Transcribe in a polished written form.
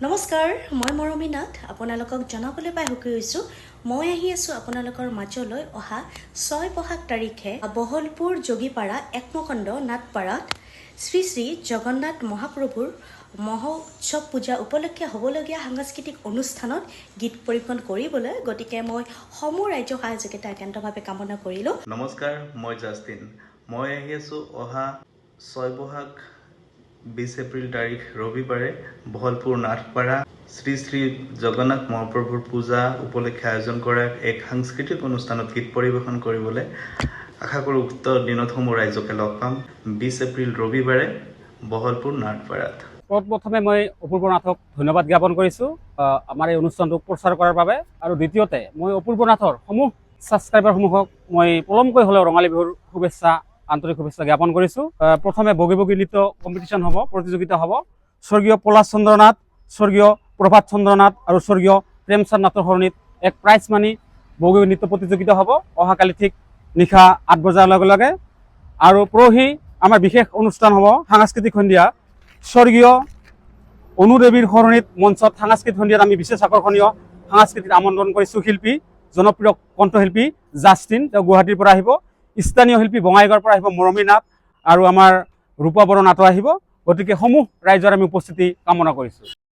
নমস্কাৰ, মই মৰমী নাথ আপোনালোকক জনাবলৈ পাই সুখী হৈছোঁ। মই আহি আছোঁ আপোনালোকৰ মাজলৈ অহা 6 বহাগ তাৰিখে বহলপুৰ যোগীপাৰা একমকণ্ড নাটপাৰাত শ্ৰী শ্ৰী জগন্নাথ মহাপ্ৰভুৰ মহোৎসৱ পূজা উপলক্ষে হ'বলগীয়া সাংস্কৃতিক অনুষ্ঠানত গীত পৰিৱেশন কৰিবলৈ, গতিকে মই সমূহ ৰাজ্য সহযোগিতা একান্তভাৱে কামনা কৰিলোঁ। নমস্কাৰ, মই জাষ্টিন। মই আহি আছোঁ অহা 6 বহাগ 20 এপ্ৰিল তাৰিখ ৰবিবাৰে বহলপুৰ নাথপাৰা শ্ৰী শ্ৰী জগন্নাথ মহাপ্ৰভুৰ পূজা উপলক্ষে আয়োজন কৰা এক সাংস্কৃতিক অনুষ্ঠানত গীত পৰিৱেশন কৰিবলৈ আশা কৰোঁ উক্ত দিনতসমূহ ৰাইজকে লগ পাম 20 এপ্ৰিল ৰবিবাৰে বহলপুৰ নাথপাৰাত। প্ৰথমে মই অপূৰ্ব নাথক ধন্যবাদ জ্ঞাপন কৰিছোঁ আমাৰ এই অনুষ্ঠানটোক প্ৰচাৰ কৰাৰ বাবে। আৰু দ্বিতীয়তে মই অপূৰ্ব নাথৰ সমূহ ছাবস্ক্ৰাইবাৰসমূহক মই পলমকৈ হ'লেও ৰঙালী বিহুৰ আন্তৰিক শুভেচ্ছা জ্ঞাপন কৰিছোঁ। প্ৰথমে বগী বগী নৃত্য কম্পিটিশ্যন হ'ব, প্ৰতিযোগিতা হ'ব। স্বৰ্গীয় পলাশ চন্দ্ৰ নাথ, স্বৰ্গীয় প্ৰভাত চন্দ্ৰ নাথ আৰু স্বৰ্গীয় প্ৰেমচাঁদ নাথৰ সৰণীত এক প্ৰাইজ মানি বগী নৃত্য প্ৰতিযোগিতা হ'ব অহাকালি ঠিক নিশা 8 বজাৰ লগে লগে। আৰু পৰহি আমাৰ বিশেষ অনুষ্ঠান হ'ব সাংস্কৃতিক সন্ধিয়া। স্বৰ্গীয় অনুদেৱীৰ সৰণীত মঞ্চত সাংস্কৃতিক সন্ধিয়াত আমি বিশেষ আকৰ্ষণীয় সাংস্কৃতিক আমন্ত্ৰণ কৰিছোঁ শিল্পী, জনপ্ৰিয় কণ্ঠশিল্পী জাষ্টিন, তেওঁ গুৱাহাটীৰ পৰা আহিব। স্থানীয় শিল্পী বঙাইগাঁৱৰ পৰা আহিব মৰমী নাথ আৰু আমাৰ ৰূপা বড়ো নাটো আহিব। গতিকে সমূহ ৰাইজৰ আমি উপস্থিতি কামনা কৰিছোঁ।